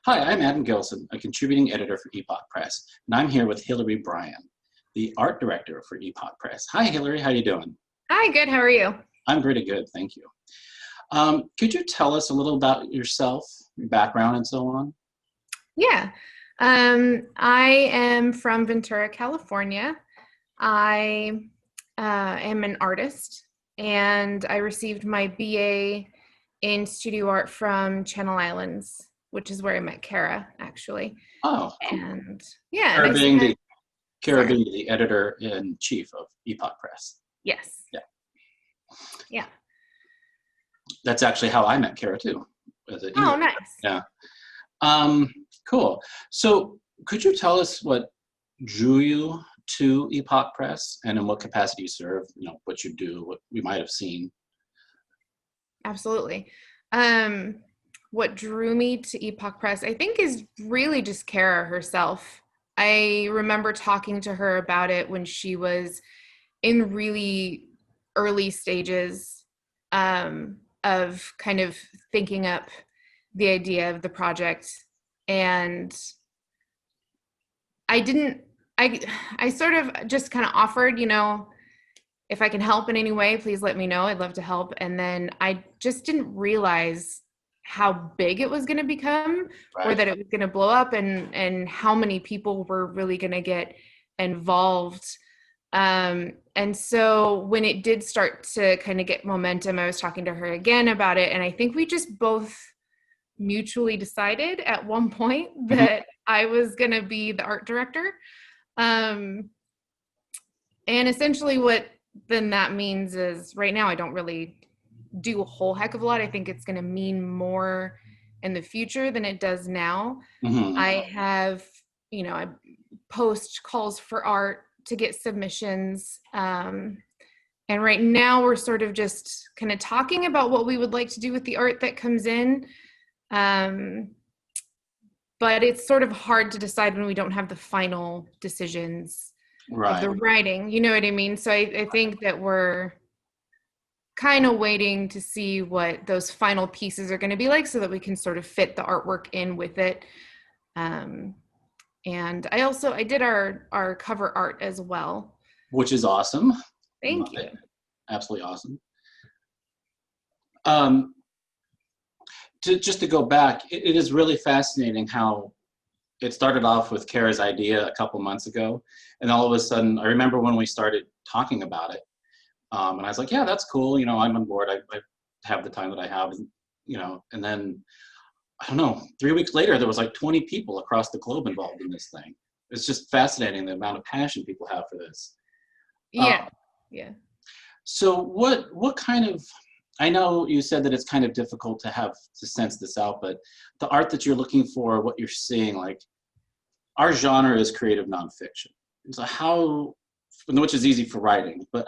Hi, I'm Adam Gilson, a contributing editor for Epoch Press, and I'm here with Hillary Bryan, the art director for Epoch Press. Hi, Hillary. How you doing? Hi, good. How are you? I'm pretty good, thank you. Could you tell us a little about yourself, your background, and so on? Yeah. I am from Ventura, California. I am an artist, and I received my BA in studio art from Channel Islands, which is where I met Kara, actually. Oh, cool. And yeah, and Kara I being spent, sorry. the editor-in-chief of Epoch Press. Yes. Yeah. Yeah. That's actually how I met Kara, too. As an Oh, email. nice. Yeah. Cool. So could you tell us what drew you to Epoch Press and in what capacity you serve, what you do, what we might have seen? Absolutely. What drew me to Epoch Press, I think, is really just Kara herself. I remember talking to her about it when she was in really early stages of kind of thinking up the idea of the project. And I didn't, I sort of just kind of offered, if I can help in any way, please let me know. I'd love to help. And then I just didn't realize how big it was going to become, or Right. that it was going to blow up, and how many people were really going to get involved. And so when it did start to kind of get momentum, I was talking to her again about it. And I think we just both mutually decided at one point that I was going to be the art director. And essentially what then that means is right now I don't really do a whole heck of a lot. I think it's going to mean more in the future than it does now. Mm-hmm. I have, I post calls for art to get submissions. And right now we're sort of just kind of talking about what we would like to do with the art that comes in. But it's sort of hard to decide when we don't have the final decisions of the Right. writing, you know what I mean? So I think that we're kind of waiting to see what those final pieces are going to be like so that we can sort of fit the artwork in with it. And I did our cover art as well. Which is awesome. Thank Love you. it. Absolutely awesome. Just to go back, it is really fascinating how it started off with Kara's idea a couple months ago. And all of a sudden, I remember when we started talking about it, and I was like, yeah, that's cool. I'm on board. I have the time that I have, and then, I don't know, 3 weeks later, there was like 20 people across the globe involved in this thing. It's just fascinating the amount of passion people have for this. Yeah. Yeah. So what kind of, I know you said that it's kind of difficult to sense this out, but the art that you're looking for, what you're seeing, like our genre is creative nonfiction. So which is easy for writing, but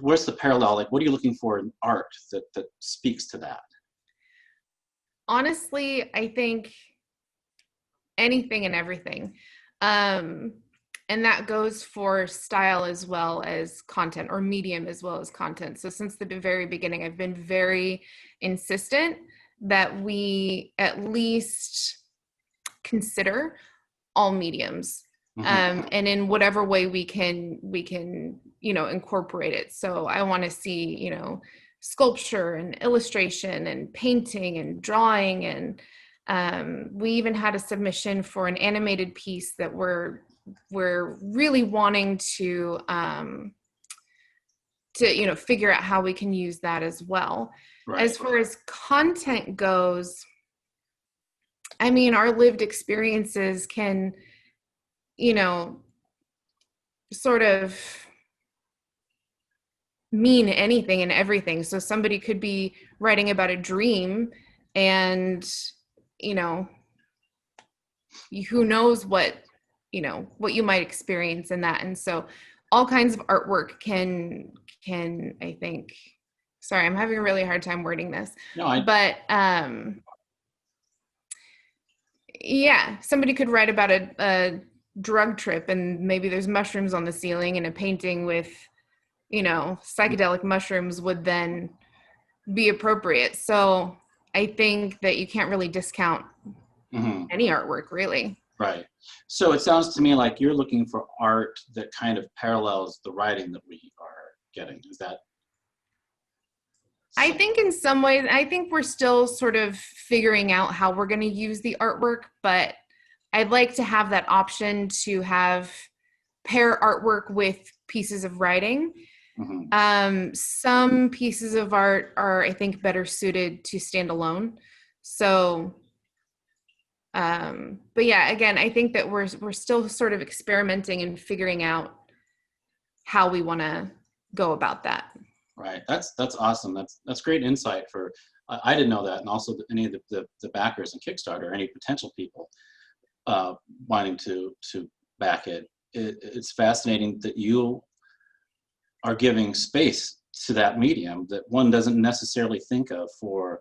where's the parallel? Like, what are you looking for in art that speaks to that? Honestly, I think anything and everything. And that goes for style as well as content, or medium as well as content. So since the very beginning, I've been very insistent that we at least consider all mediums, Mm-hmm. and in whatever way we can incorporate it. So I want to see sculpture and illustration and painting and drawing, and we even had a submission for an animated piece that we're really wanting to figure out how we can use that as well. Right. As far as content goes, I mean, our lived experiences can, sort of mean anything and everything. So somebody could be writing about a dream, and, who knows what you might experience in that. And so all kinds of artwork can, I think, sorry, I'm having a really hard time wording this. No, but yeah, somebody could write about a drug trip, and maybe there's mushrooms on the ceiling, and a painting with, psychedelic mushrooms would then be appropriate. So I think that you can't really discount any artwork, really. Right. So it sounds to me like you're looking for art that kind of parallels the writing that we are getting. Is that? I think in some ways, I think we're still sort of figuring out how we're going to use the artwork, but I'd like to have that option to have pair artwork with pieces of writing. Some pieces of art are, I think, better suited to stand alone. So, but yeah, again, I think that we're still sort of experimenting and figuring out how we want to go about that. Right. That's awesome. That's great insight for. I didn't know that, and also any of the backers in Kickstarter, any potential people wanting to back it. It's fascinating that you are giving space to that medium that one doesn't necessarily think of for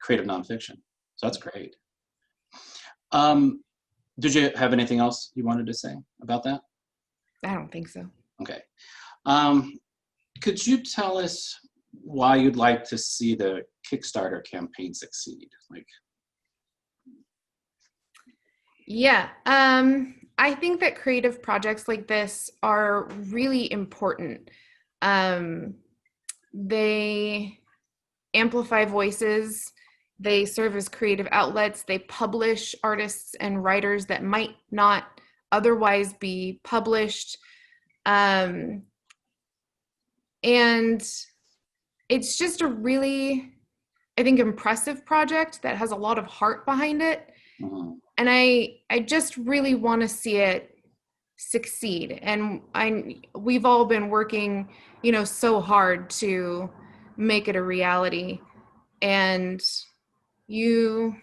creative nonfiction. So that's great. Did you have anything else you wanted to say about that? I don't think so. Okay. Could you tell us why you'd like to see the Kickstarter campaign succeed? Yeah, I think that creative projects like this are really important. They amplify voices, they serve as creative outlets, they publish artists and writers that might not otherwise be published. And it's just a really, I think, impressive project that has a lot of heart behind it. And I just really want to see it succeed. And we've all been working, so hard to make it a reality. And you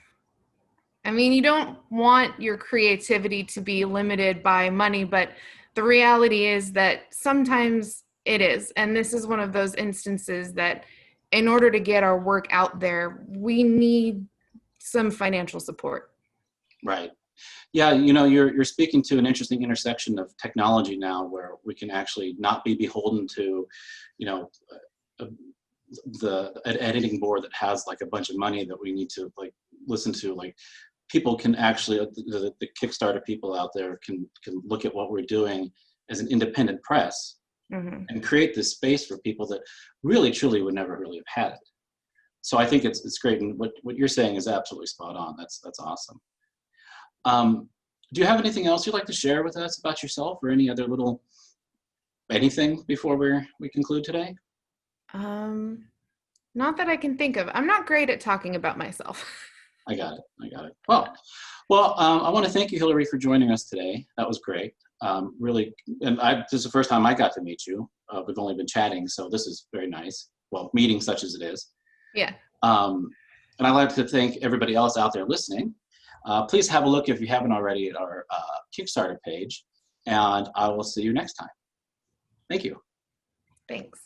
don't want your creativity to be limited by money, but the reality is that sometimes it is. And this is one of those instances that in order to get our work out there, we need some financial support. Right. Yeah, you're speaking to an interesting intersection of technology now where we can actually not be beholden to, an editing board that has like a bunch of money that we need to listen to. People can actually, the Kickstarter people out there can look at what we're doing as an independent press and create this space for people that really truly would never really have had it. So I think it's great, and what you're saying is absolutely spot on. That's awesome. Do you have anything else you'd like to share with us about yourself, or any other little anything before we conclude today? Not that I can think of. I'm not great at talking about myself. I got it. Well, I want to thank you, Hillary, for joining us today. That was great. Really, and this is the first time I got to meet you. We've only been chatting, so this is very nice. Well, meeting such as it is. Yeah. And I'd like to thank everybody else out there listening. Please have a look, if you haven't already, at our Kickstarter page, and I will see you next time. Thank you. Thanks.